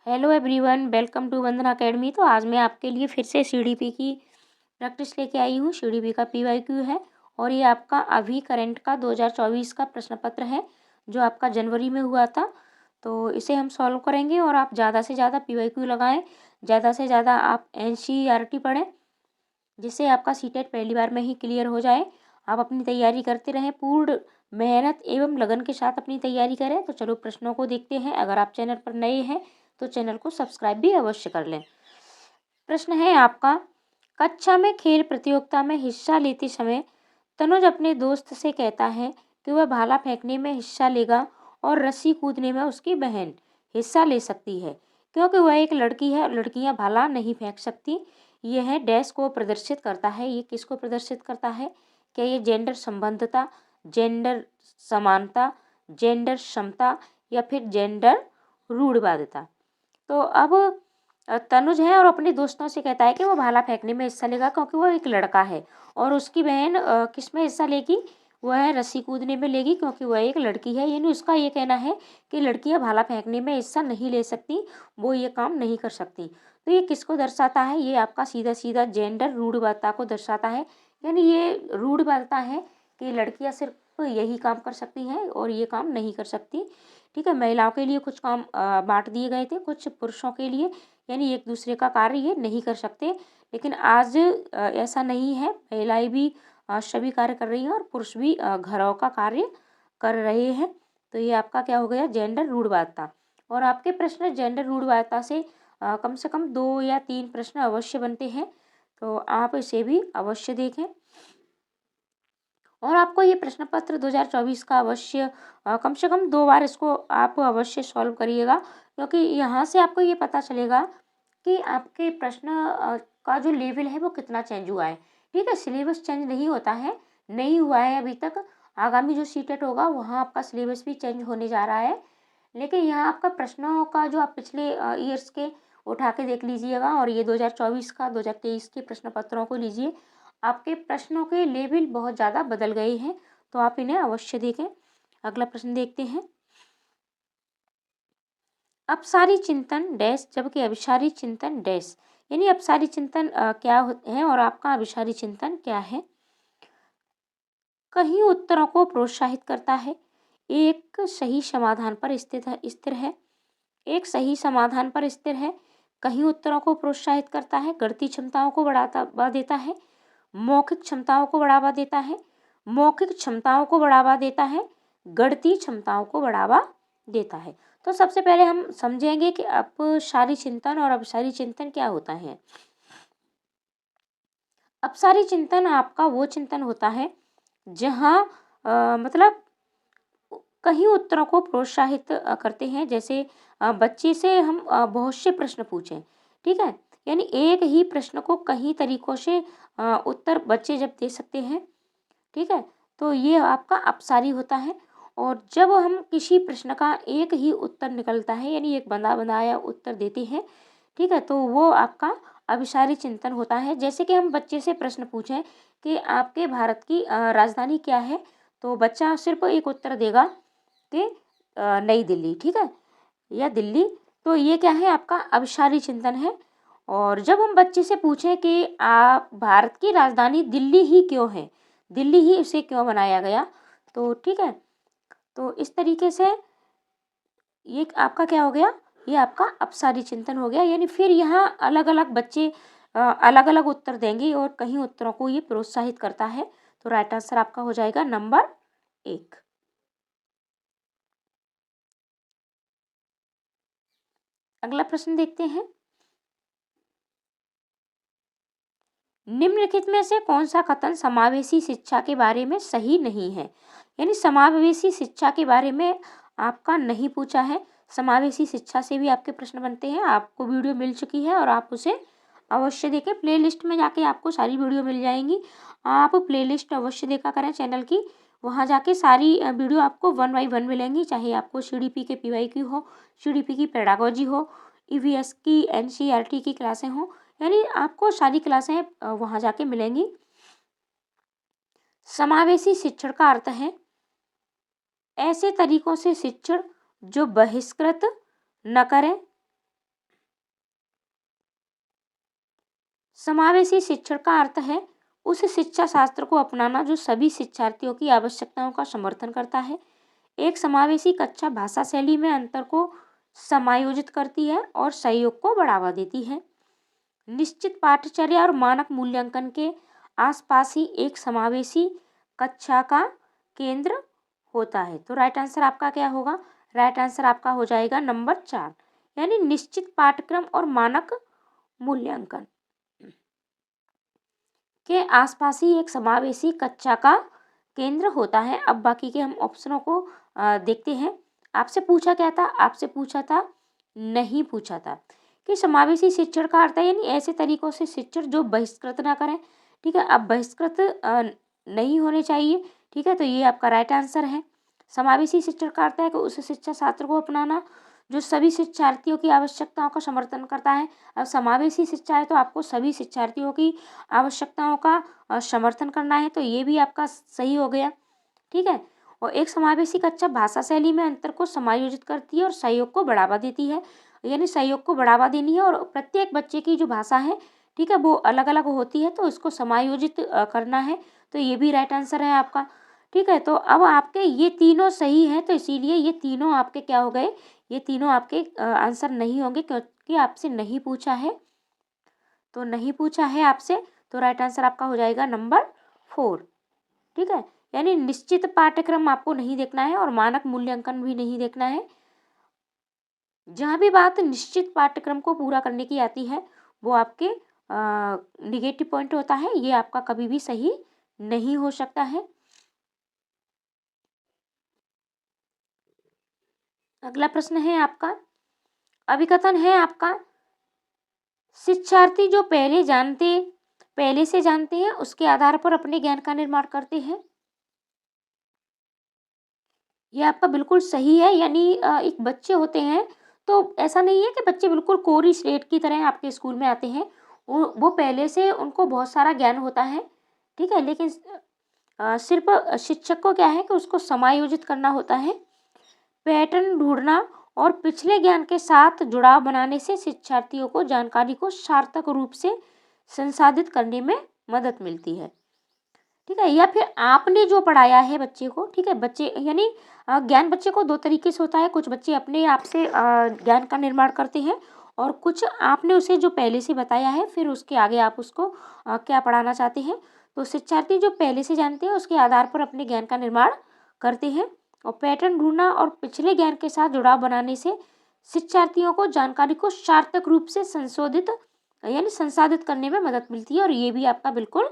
Hello everyone, welcome to Vandana academy. तो आज मैं आपके लिए फिर से सीडीपी की प्रैक्टिस लेके आई हूँ। सीडीपी का पीवाईक्यू है और ये आपका अभी करंट का 2024 का प्रश्न पत्र है जो आपका जनवरी में हुआ था। तो इसे हम सॉल्व करेंगे और आप ज़्यादा से ज़्यादा पीवाईक्यू लगाएं, ज़्यादा से ज़्यादा आप एनसीईआरटी पढ़ें जिससे आपका सीटेट पहली बार में ही क्लियर हो जाए। आप अपनी तैयारी करते रहें, पूर्ण मेहनत एवं लगन के साथ अपनी तैयारी करें। तो चलो प्रश्नों को देखते हैं। अगर आप चैनल पर नए हैं तो चैनल को सब्सक्राइब भी अवश्य कर लें। प्रश्न है आपका, कक्षा में खेल प्रतियोगिता में हिस्सा लेते समय तनुज अपने दोस्त से कहता है कि वह भाला फेंकने में हिस्सा लेगा और रस्सी कूदने में उसकी बहन हिस्सा ले सकती है क्योंकि वह एक लड़की है और लड़कियां भाला नहीं फेंक सकती। यह डैश को प्रदर्शित करता है। ये किसको प्रदर्शित करता है? क्या ये जेंडर संबंधता, जेंडर समानता, जेंडर समता या फिर जेंडर रूढ़िवादिता? तो अब तनुज है और अपने दोस्तों से कहता है कि वो भाला फेंकने में हिस्सा लेगा क्योंकि वो एक लड़का है और उसकी बहन किस में हिस्सा लेगी? वह रस्सी कूदने में लेगी क्योंकि वह एक लड़की है। यानी उसका ये कहना है कि लड़कियां भाला फेंकने में हिस्सा नहीं ले सकती, वो ये काम नहीं कर सकती। तो ये किसको दर्शाता है? ये आपका सीधा सीधा जेंडर रूढ़िवादिता को दर्शाता है। यानी ये रूढ़िवादिता है कि लड़कियां सिर्फ यही काम कर सकती हैं और ये काम नहीं कर सकती। ठीक है, महिलाओं के लिए कुछ काम बांट दिए गए थे, कुछ पुरुषों के लिए, यानी एक दूसरे का कार्य ये नहीं कर सकते। लेकिन आज ऐसा नहीं है, महिलाएं भी सभी कार्य कर रही हैं और पुरुष भी घरों का कार्य कर रहे हैं। तो ये आपका क्या हो गया? जेंडर रूढ़िवादिता। और आपके प्रश्न जेंडर रूढ़िवादिता से कम 2 या 3 प्रश्न अवश्य बनते हैं, तो आप इसे भी अवश्य देखें। और आपको ये प्रश्न पत्र 2024 का अवश्य कम से कम 2 बार इसको आप अवश्य सॉल्व करिएगा क्योंकि यहाँ से आपको ये पता चलेगा कि आपके प्रश्न का जो लेवल है वो कितना चेंज हुआ है। ठीक है, सिलेबस चेंज नहीं होता है, नहीं हुआ है अभी तक। आगामी जो सीटेट होगा वहाँ आपका सिलेबस भी चेंज होने जा रहा है। लेकिन यहाँ आपका प्रश्नों का जो आप पिछले ईयर्स के उठा के देख लीजिएगा और ये 2024 का 2023 के प्रश्न पत्रों को लीजिए, आपके प्रश्नों के लेवल बहुत ज़्यादा बदल गए हैं, तो आप इन्हें अवश्य देखें। अगला प्रश्न देखते हैं। अपसारी चिंतन डैश जबकि अभिसारी चिंतन डैश। यानी अपसारी चिंतन क्या है और आपका अभिसारी चिंतन क्या है? कहीं उत्तरों को प्रोत्साहित करता है, एक सही समाधान पर स्थिर है, एक सही समाधान पर स्थिर है, कहीं उत्तरों को प्रोत्साहित करता है, गणितीय क्षमताओं को बढ़ावा देता है, मौखिक क्षमताओं को बढ़ावा देता है, मौखिक क्षमताओं को बढ़ावा देता है, गणितीय क्षमताओं को बढ़ावा देता है। तो सबसे पहले हम समझेंगे कि अपसारी चिंतन और अभिसारी चिंतन क्या होता है। अपसारी चिंतन आपका वो चिंतन होता है जहाँ मतलब कहीं उत्तरों को प्रोत्साहित करते हैं। जैसे बच्चे से हम बहुत से प्रश्न पूछें, ठीक है, यानी एक ही प्रश्न को कई तरीकों से उत्तर बच्चे जब दे सकते हैं, ठीक है, तो ये आपका अपसारी होता है। और जब हम किसी प्रश्न का एक ही उत्तर निकलता है, यानी एक बंधा बनाया उत्तर देते हैं, ठीक है, तो वो आपका अभिसारी चिंतन होता है। जैसे कि हम बच्चे से प्रश्न पूछें कि आपके भारत की राजधानी क्या है, तो बच्चा सिर्फ एक उत्तर देगा कि नई दिल्ली, ठीक है, या दिल्ली। तो ये क्या है? आपका अभिसारी चिंतन है। और जब हम बच्चे से पूछें कि आप भारत की राजधानी दिल्ली ही क्यों है, दिल्ली ही उसे क्यों बनाया गया, तो ठीक है, तो इस तरीके से ये आपका क्या हो गया? ये आपका अपसारी चिंतन हो गया। यानी फिर यहाँ अलग अलग बच्चे अलग अलग उत्तर देंगे और कहीं उत्तरों को ये प्रोत्साहित करता है। तो राइट आंसर आपका हो जाएगा नंबर 1। अगला प्रश्न देखते हैं। निम्नलिखित में से कौन सा कथन समावेशी शिक्षा के बारे में सही नहीं है? यानी समावेशी शिक्षा के बारे में आपका नहीं पूछा है। समावेशी शिक्षा से भी आपके प्रश्न बनते हैं। आपको वीडियो मिल चुकी है और आप उसे अवश्य देखें। प्लेलिस्ट में जाके आपको सारी वीडियो मिल जाएंगी। आप प्लेलिस्ट अवश्य देखा करें चैनल की, वहाँ जाके सारी वीडियो आपको 1 बाय 1 मिलेंगी। चाहे आपको सीडीपी के पीवाईक्यू हो, सीडीपी की पेडागोजी हो, ईवीएस की एनसीईआरटी की क्लासें हों, यानी आपको सारी क्लासें वहाँ जाके मिलेंगी। समावेशी शिक्षण का अर्थ है ऐसे तरीकों से शिक्षण जो बहिष्कृत न करें, समावेशी शिक्षण का अर्थ है उस शिक्षा शास्त्र को अपनाना जो सभी शिक्षार्थियों की आवश्यकताओं का समर्थन करता है। एक समावेशी कक्षा भाषा शैली में अंतर को समायोजित करती है और सहयोग को बढ़ावा देती है। निश्चित पाठ्यचर्या और मानक मूल्यांकन के आसपास ही एक समावेशी कक्षा का केंद्र होता है। तो राइट आंसर आपका क्या होगा? राइट आंसर आपका हो जाएगा नंबर 4, यानी निश्चित पाठ्यक्रम और मानक मूल्यांकन के आसपास ही एक समावेशी कक्षा का केंद्र होता है। अब बाकी के हम ऑप्शनों को देखते हैं। आपसे पूछा क्या था? आपसे पूछा था, नहीं पूछा था कि समावेशी शिक्षण का अर्थ है यानी ऐसे तरीकों से शिक्षण जो बहिष्कृत ना करें। ठीक है, अब बहिष्कृत नहीं होने चाहिए। ठीक है, तो ये आपका राइट आंसर है। समावेशी शिक्षण का अर्थ है कि उस शिक्षा शास्त्र को अपनाना जो सभी शिक्षार्थियों की आवश्यकताओं का समर्थन करता है। अब समावेशी शिक्षा है तो आपको सभी शिक्षार्थियों की आवश्यकताओं का समर्थन करना है, तो ये भी आपका सही हो गया। ठीक है, और एक समावेशी कक्षा भाषा शैली में अंतर को समायोजित करती है और सहयोग को बढ़ावा देती है, यानी सहयोग को बढ़ावा देनी है और प्रत्येक बच्चे की जो भाषा है, ठीक है, वो अलग अलग होती है, तो इसको समायोजित करना है। तो ये भी राइट आंसर है आपका। ठीक है, तो अब आपके ये तीनों सही हैं, तो इसीलिए ये तीनों आपके क्या हो गए? ये तीनों आपके आंसर नहीं होंगे क्योंकि आपसे नहीं पूछा है। तो नहीं पूछा है आपसे, तो राइट आंसर आपका हो जाएगा नंबर 4। ठीक है, यानी निश्चित पाठ्यक्रम आपको नहीं देखना है और मानक मूल्यांकन भी नहीं देखना है। जहाँ भी बात निश्चित पाठ्यक्रम को पूरा करने की आती है वो आपके निगेटिव पॉइंट होता है, ये आपका कभी भी सही नहीं हो सकता है। अगला प्रश्न है आपका, अभिकथन है आपका, शिक्षार्थी जो पहले से जानते हैं उसके आधार पर अपने ज्ञान का निर्माण करते हैं। ये आपका बिल्कुल सही है, यानी एक बच्चे होते हैं तो ऐसा नहीं है कि बच्चे बिल्कुल कोरी स्लेट की तरह आपके स्कूल में आते हैं। वो पहले से उनको बहुत सारा ज्ञान होता है। ठीक है, लेकिन सिर्फ शिक्षक को क्या है कि उसको समायोजित करना होता है, पैटर्न ढूंढना और पिछले ज्ञान के साथ जुड़ाव बनाने से शिक्षार्थियों को जानकारी को सार्थक रूप से संसाधित करने में मदद मिलती है। ठीक है, या फिर आपने जो पढ़ाया है बच्चे को, ठीक है, बच्चे यानी ज्ञान बच्चे को दो तरीके से होता है। कुछ बच्चे अपने आप से ज्ञान का निर्माण करते हैं और कुछ आपने उसे जो पहले से बताया है फिर उसके आगे आप उसको क्या पढ़ाना चाहते हैं। तो शिक्षार्थी जो पहले से जानते हैं उसके आधार पर अपने ज्ञान का निर्माण करते हैं और पैटर्न ढूंढना और पिछले ज्ञान के साथ जुड़ाव बनाने से शिक्षार्थियों को जानकारी को सार्थक रूप से संशोधित यानी संसाधित करने में मदद मिलती है, और ये भी आपका बिल्कुल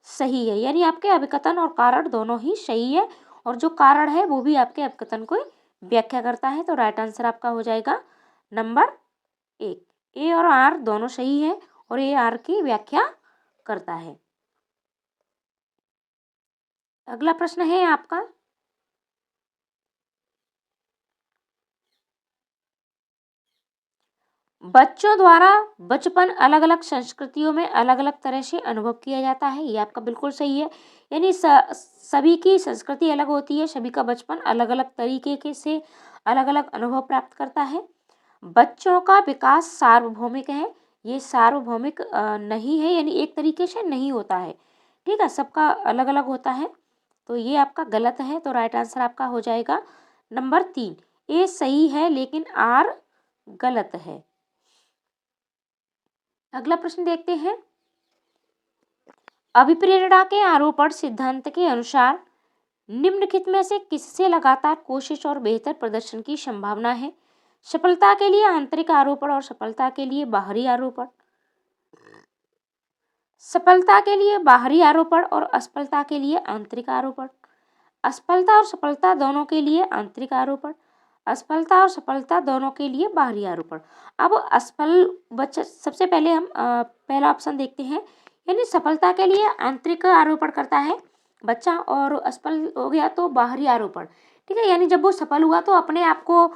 सही है, यानी आपके अभिकथन और कारण दोनों ही सही है और जो कारण है वो भी आपके अभिकथन को व्याख्या करता है। तो राइट आंसर आपका हो जाएगा नंबर 1। ए और आर दोनों सही है और ए आर की व्याख्या करता है। अगला प्रश्न है आपका, बच्चों द्वारा बचपन अलग अलग संस्कृतियों में अलग अलग तरह से अनुभव किया जाता है। ये आपका बिल्कुल सही है, यानी सभी की संस्कृति अलग होती है, सभी का बचपन अलग अलग तरीके के से अलग अलग अनुभव प्राप्त करता है। बच्चों का विकास सार्वभौमिक है, ये सार्वभौमिक नहीं है, यानी एक तरीके से नहीं होता है। ठीक है, सबका अलग अलग होता है, तो ये आपका गलत है। तो राइट आंसर आपका हो जाएगा नंबर 3। ए सही है लेकिन आर गलत है। अगला प्रश्न देखते हैं, अभिप्रेरणा के आरोपण सिद्धांत के अनुसार निम्नलिखित में से किससे लगातार कोशिश और बेहतर प्रदर्शन की संभावना है? सफलता के लिए आंतरिक आरोपण और सफलता के लिए बाहरी आरोपण। सफलता के लिए बाहरी आरोपण और असफलता के लिए आंतरिक आरोपण। असफलता और सफलता दोनों के लिए आंतरिक आरोपण। असफलता और सफलता दोनों के लिए बाहरी आरोपण। अब असफल बच्चा सबसे पहले हम पहला ऑप्शन देखते हैं, यानी सफलता के लिए आंतरिक आरोपण करता है बच्चा और असफल हो गया तो बाहरी आरोपण। ठीक है, यानी जब वो सफल हुआ तो अपने आप को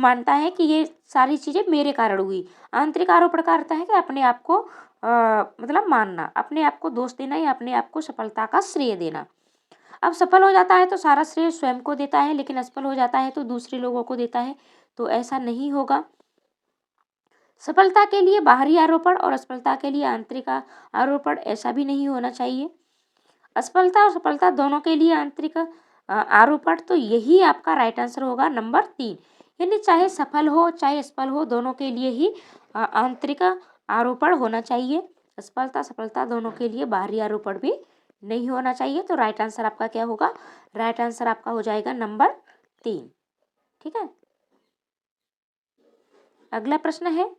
मानता है कि ये सारी चीज़ें मेरे कारण हुई। आंतरिक आरोपण का अर्थ है कि अपने आप को मतलब मानना, अपने आप को दोष देना या अपने आप को सफलता का श्रेय देना। अब सफल हो जाता है तो सारा श्रेय स्वयं को देता है, लेकिन असफल हो जाता है तो दूसरे लोगों को देता है, तो ऐसा नहीं होगा। सफलता के लिए बाहरी आरोपण और असफलता के लिए आंतरिक आरोपण ऐसा भी नहीं होना चाहिए। असफलता और सफलता दोनों के लिए आंतरिक आरोपण, तो यही आपका राइट आंसर होगा नंबर 3। यानी चाहे सफल हो चाहे असफल हो, दोनों के लिए ही आंतरिक आरोपण होना चाहिए। असफलता सफलता दोनों के लिए बाहरी आरोपण भी नहीं होना चाहिए। तो राइट आंसर आपका क्या होगा? राइट आंसर आपका हो जाएगा नंबर 3। ठीक है, अगला प्रश्न है,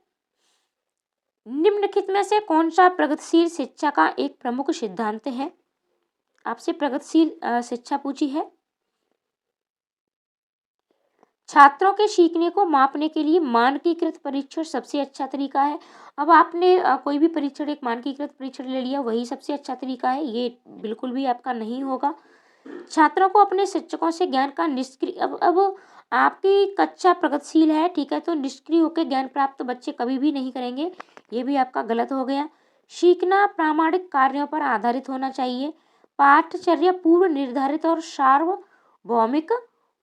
निम्नलिखित में से कौन सा प्रगतिशील शिक्षा का एक प्रमुख सिद्धांत है? आपसे प्रगतिशील शिक्षा पूछी है। छात्रों के सीखने को मापने के लिए मानकीकृत परीक्षण सबसे अच्छा तरीका है। अब आपने कोई भी परीक्षण, एक मानकीकृत परीक्षण ले लिया, वही सबसे अच्छा तरीका है, ये बिल्कुल भी आपका नहीं होगा। छात्रों को अपने शिक्षकों से ज्ञान का निष्क्रिय, अब आपकी कक्षा प्रगतिशील है, ठीक है, तो निष्क्रिय होकर ज्ञान प्राप्त बच्चे कभी भी नहीं करेंगे, ये भी आपका गलत हो गया। सीखना प्रामाणिक कार्यों पर आधारित होना चाहिए। पाठचर्या पूर्व निर्धारित और सार्वभौमिक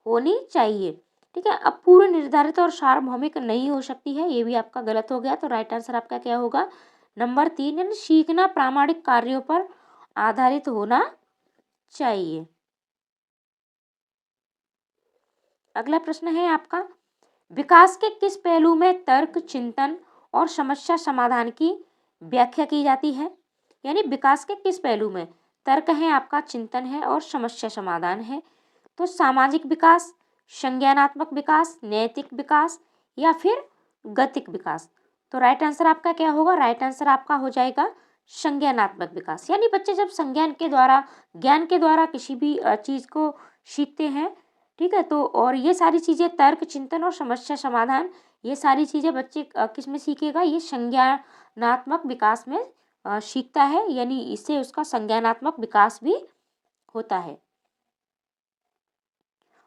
होनी चाहिए। ठीक है, अब पूर्व निर्धारित और सार्वभौमिक नहीं हो सकती है, ये भी आपका गलत हो गया। तो राइट आंसर आपका क्या होगा? नंबर 3, यानी सीखना प्रामाणिक कार्यों पर आधारित होना चाहिए। अगला प्रश्न है आपका, विकास के किस पहलू में तर्क, चिंतन और समस्या समाधान की व्याख्या की जाती है? यानी विकास के किस पहलू में तर्क है आपका, चिंतन है और समस्या समाधान है। तो सामाजिक विकास, संज्ञानात्मक विकास, नैतिक विकास या फिर गतिक विकास। तो राइट आंसर आपका क्या होगा? राइट आंसर आपका हो जाएगा संज्ञानात्मक विकास। यानी बच्चे जब संज्ञान के द्वारा, ज्ञान के द्वारा किसी भी चीज को सीखते हैं, ठीक है, तो और ये सारी चीजें तर्क, चिंतन और समस्या समाधान, ये सारी चीजें बच्चे किस में सीखेगा? ये संज्ञानात्मक विकास में सीखता है, यानी इससे उसका संज्ञानात्मक विकास भी होता है।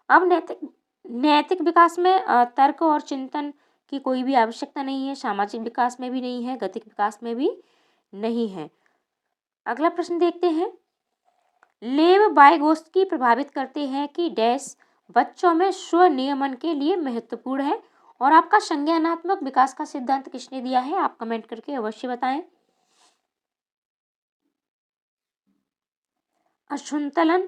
अब नैतिक नैतिक विकास में तर्क और चिंतन की कोई भी आवश्यकता नहीं है, सामाजिक विकास में भी नहीं है, गतिक विकास में भी नहीं है। अगला प्रश्न देखते हैं, लेव वाइगोत्स्की प्रभावित करते हैं कि डैश बच्चों में स्वनियमन के लिए महत्वपूर्ण है। और आपका संज्ञानात्मक विकास का सिद्धांत किसने दिया है? आप कमेंट करके अवश्य बताएं। असंतुलन,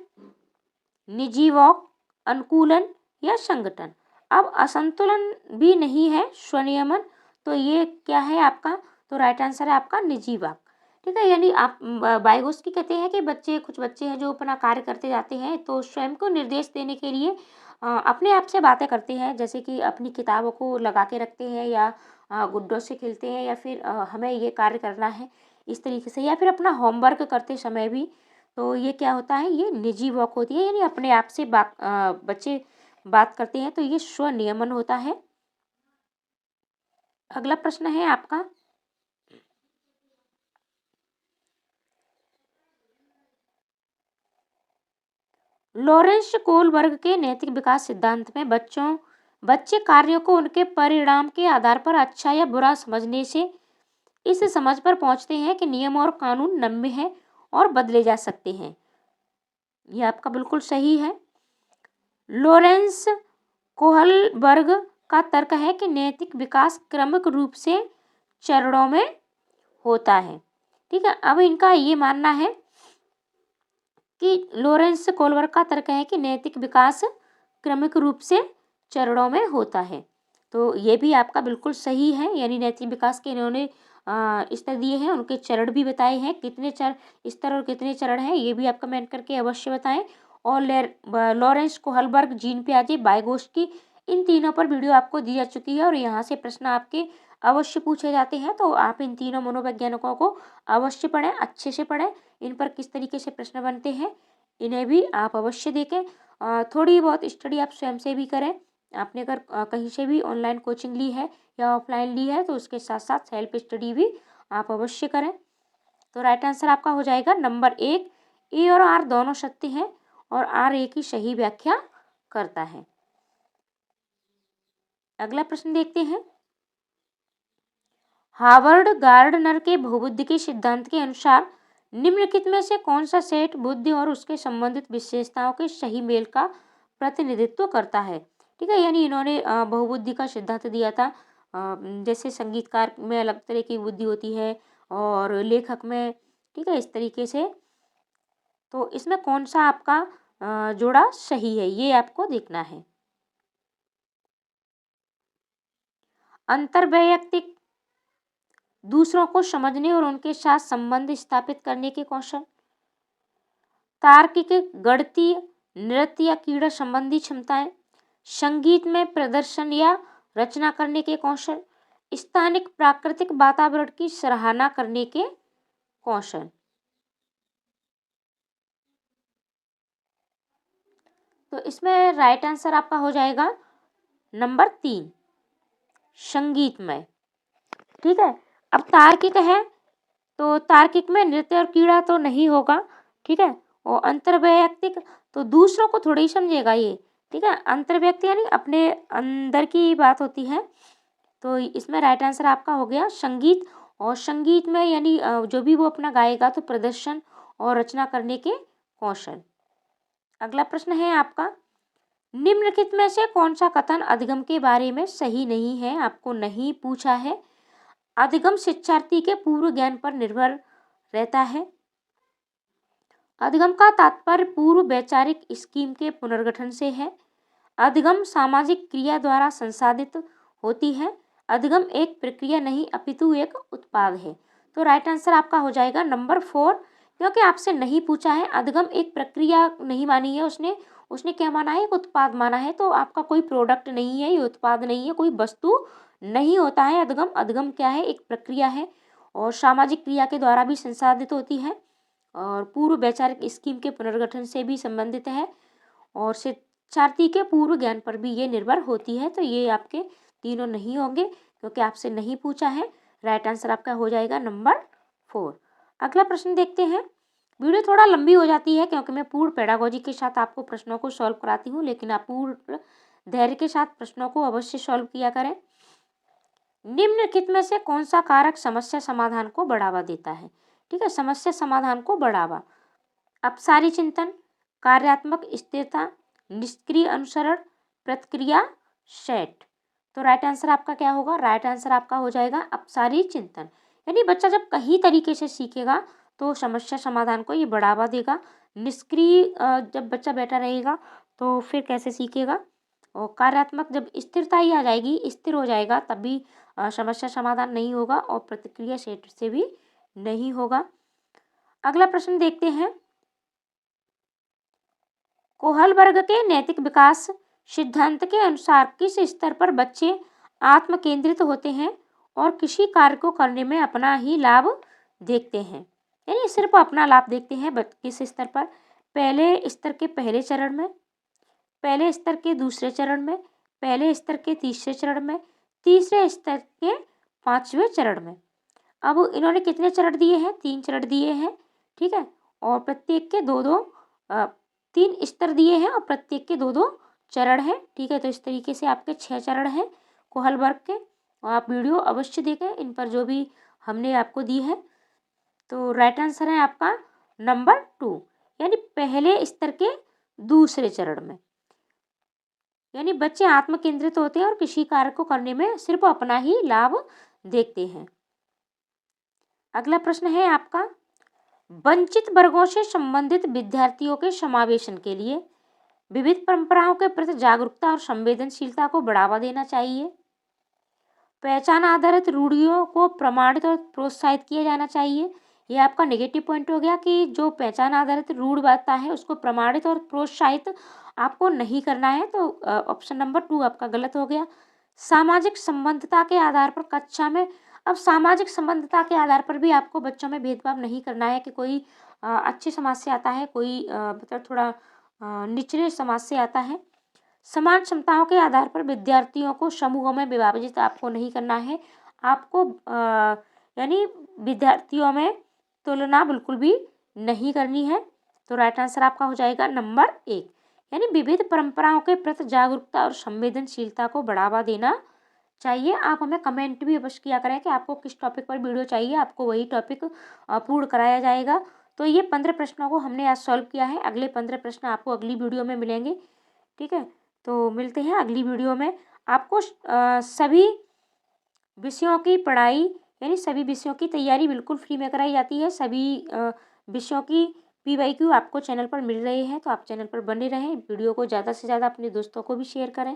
निजीवक, अनुकूलन या संगठन। अब असंतुलन भी नहीं है, स्वनियमन, तो ये क्या है आपका? तो राइट आंसर है आपका निजीवक। ठीक है, यानी आप वाइगोत्स्की कहते हैं कि कुछ बच्चे हैं जो अपना कार्य करते जाते हैं, तो स्वयं को निर्देश देने के लिए अपने आप से बातें करते हैं, जैसे कि अपनी किताबों को लगा के रखते हैं या गुड्डों से खेलते हैं, या फिर हमें ये कार्य करना है इस तरीके से, या फिर अपना होमवर्क करते समय भी। तो ये क्या होता है? ये निजी वॉक होती है, यानी अपने आप से बच्चे बात करते हैं, तो ये स्वनियमन होता है। अगला प्रश्न है आपका, लॉरेंस कोलबर्ग के नैतिक विकास सिद्धांत में बच्चे कार्यों को उनके परिणाम के आधार पर अच्छा या बुरा समझने से इस समझ पर पहुंचते हैं कि नियम और कानून नम्य है और बदले जा सकते हैं। ये आपका बिल्कुल सही है। लॉरेंस कोहलबर्ग का तर्क है कि नैतिक विकास क्रमिक रूप से चरणों में होता है। ठीक है, अब इनका ये मानना है कि लॉरेंस कोहलबर्ग का तर्क है कि नैतिक विकास क्रमिक रूप से चरणों में होता है। तो ये भी आपका बिल्कुल सही है, यानी नैतिक विकास के इन्होंने स्तर दिए हैं, उनके चरण भी बताए हैं, कितने स्तर और कितने चरण हैं, ये भी आप कमेंट करके अवश्य बताएं। और लॉरेंस कोहलबर्ग, जीन पियाजे, वाइगोत्स्की, इन तीनों पर वीडियो आपको दी जा चुकी है और यहाँ से प्रश्न आपके अवश्य पूछे जाते हैं। तो आप इन तीनों मनोवैज्ञानिकों को अवश्य पढ़ें, अच्छे से पढ़ें, इन पर किस तरीके से प्रश्न बनते हैं इन्हें भी आप अवश्य देखें। थोड़ी बहुत स्टडी आप स्वयं से भी करें। आपने अगर कहीं से भी ऑनलाइन कोचिंग ली है या ऑफलाइन ली है, तो उसके साथ साथ सेल्फ स्टडी भी आप अवश्य करें। तो राइट आंसर आपका हो जाएगा नंबर 1। ए और आर दोनों सत्य हैं और आर ए की सही व्याख्या करता है। अगला प्रश्न देखते हैं, हार्वर्ड गार्डनर के बहुबुद्धि के सिद्धांत के अनुसार निम्नलिखित में से कौन सा सेट बुद्धि और उसके संबंधित विशेषताओं के सही मेल का प्रतिनिधित्व करता है? ठीक है, यानी इन्होंने बहुबुद्धि का सिद्धांत दिया था जैसे संगीतकार में अलग तरह की बुद्धि होती है और लेखक में, ठीक है, इस तरीके से। तो इसमें कौन सा आपका जोड़ा सही है, ये आपको देखना है। अंतर्वैयक्तिक, दूसरों को समझने और उनके साथ संबंध स्थापित करने के कौशल। तार्किक, गणितीय, नृत्य या क्रीड़ा संबंधी क्षमताएं। संगीत में प्रदर्शन या रचना करने के कौशल। स्थानिक प्राकृतिक वातावरण की सराहना करने के कौशल। तो इसमें राइट आंसर आपका हो जाएगा नंबर 3, संगीतमय। ठीक है, अब तार्किक है तो तार्किक में नृत्य और क्रीड़ा तो नहीं होगा, ठीक है। और अंतर्वैयक्तिक, तो दूसरों को थोड़ी समझेगा ये, ठीक है। अंतर्व्यक्ति यानी अपने अंदर की बात होती है। तो इसमें राइट आंसर आपका हो गया संगीत। और संगीत में यानी जो भी वो अपना गाएगा तो प्रदर्शन और रचना करने के कौशल। अगला प्रश्न है आपका, निम्नलिखित में से कौन सा कथन अधिगम के बारे में सही नहीं है, आपको नहीं पूछा है। अधिगम शिक्षार्थी के पूर्व ज्ञान पर निर्भर रहता है। अधिगम का तात्पर्य पूर्व वैचारिक स्कीम के पुनर्गठन से है। अधिगम सामाजिक क्रिया द्वारा संसाधित होती है। अधिगम एक प्रक्रिया नहीं अपितु एक उत्पाद है। तो राइट आंसर आपका हो जाएगा नंबर 4, क्योंकि आपसे नहीं पूछा है। अधिगम एक प्रक्रिया नहीं मानी है उसने क्या माना है, एक उत्पाद माना है। तो आपका कोई प्रोडक्ट नहीं है, ये उत्पाद नहीं है, कोई वस्तु नहीं होता है अधिगम। अधिगम क्या है, एक प्रक्रिया है और सामाजिक क्रिया के द्वारा भी संसाधित होती है और पूर्व वैचारिक स्कीम के पुनर्गठन से भी संबंधित है और शिक्षार्थी के पूर्व ज्ञान पर भी ये निर्भर होती है। तो ये आपके तीनों नहीं होंगे क्योंकि आपसे नहीं पूछा है। राइट आंसर आपका हो जाएगा नंबर 4। अगला प्रश्न देखते हैं। वीडियो थोड़ा लंबी हो जाती है क्योंकि मैं पूर्ण पेडागोजी के साथ आपको प्रश्नों को सॉल्व कराती हूँ, लेकिन आप पूर्ण धैर्य के साथ प्रश्नों को अवश्य सॉल्व किया करें। निम्नलिखित में से कौन सा कारक समस्या समाधान को बढ़ावा देता है? ठीक है, समस्या समाधान को बढ़ावा। अपसारी चिंतन, कार्यात्मक स्थिरता, निष्क्रिय अनुसरण, प्रतिक्रिया सेट। तो राइट आंसर आपका क्या होगा? राइट आंसर आपका हो जाएगा अपसारी चिंतन। यानी बच्चा जब कई तरीके से सीखेगा तो समस्या समाधान को ये बढ़ावा देगा। निष्क्रिय जब बच्चा बैठा रहेगा तो फिर कैसे सीखेगा। और कार्यात्मक, जब स्थिरता ही आ जाएगी, स्थिर हो जाएगा, तब भी समस्या समाधान नहीं होगा और प्रतिक्रिया सेट से भी नहीं होगा। अगला प्रश्न देखते हैं। कोहलबर्ग के नैतिक विकास सिद्धांत के अनुसार किस स्तर पर बच्चे आत्म केंद्रित होते हैं और किसी कार्य को करने में अपना ही लाभ देखते हैं? यानी सिर्फ अपना लाभ देखते हैं। किस स्तर पर? पहले स्तर के पहले चरण में, पहले स्तर के दूसरे चरण में, पहले स्तर के तीसरे चरण में, तीसरे स्तर के 5वें चरण में। अब इन्होंने कितने चरण दिए हैं? 3 चरण दिए हैं, ठीक है। और प्रत्येक के 2-2 3 स्तर दिए हैं और प्रत्येक के 2-2 चरण हैं, ठीक है। तो इस तरीके से आपके 6 चरण हैं कोहलबर्ग के। और आप वीडियो अवश्य देखें इन पर जो भी हमने आपको दी है। तो राइट आंसर है आपका नंबर 2, यानी पहले स्तर के दूसरे चरण में। यानी बच्चे आत्म केंद्रित होते हैं और किसी कार्य को करने में सिर्फ अपना ही लाभ देखते हैं। अगला प्रश्न है आपका, वंचित वर्गों से संबंधित विद्यार्थियों के समावेशन के लिए विविध परंपराओं के प्रति जागरूकता और संवेदनशीलता को बढ़ावा देना चाहिए। पहचान आधारित रूढ़ियों को प्रमाणित और प्रोत्साहित किया जाना चाहिए। यह आपका नेगेटिव पॉइंट हो गया कि जो पहचान आधारित रूढ़वादिता है उसको प्रमाणित और प्रोत्साहित आपको नहीं करना है। तो ऑप्शन नंबर 2 आपका गलत हो गया। सामाजिक संबद्धता के आधार पर कक्षा में, अब सामाजिक संबद्धता के आधार पर भी आपको बच्चों में भेदभाव नहीं करना है कि कोई अच्छे समाज से आता है, कोई मतलब थोड़ा निचले समाज से आता है। समान क्षमताओं के आधार पर विद्यार्थियों को समूहों में विभाजित आपको नहीं करना है। आपको यानी विद्यार्थियों में तुलना बिल्कुल भी नहीं करनी है। तो राइट आंसर आपका हो जाएगा नंबर 1, यानी विविध परंपराओं के प्रति जागरूकता और संवेदनशीलता को बढ़ावा देना चाहिए। आप हमें कमेंट भी अवश्य किया करें कि आपको किस टॉपिक पर वीडियो चाहिए, आपको वही टॉपिक पूर्ण कराया जाएगा। तो ये 15 प्रश्नों को हमने आज सॉल्व किया है। अगले 15 प्रश्न आपको अगली वीडियो में मिलेंगे, ठीक है। तो मिलते हैं अगली वीडियो में। आपको सभी विषयों की पढ़ाई यानी सभी विषयों की तैयारी बिल्कुल फ्री में कराई जाती है। सभी विषयों की PYQ आपको चैनल पर मिल रहे हैं, तो आप चैनल पर बने रहें। वीडियो को ज़्यादा से ज़्यादा अपने दोस्तों को भी शेयर करें।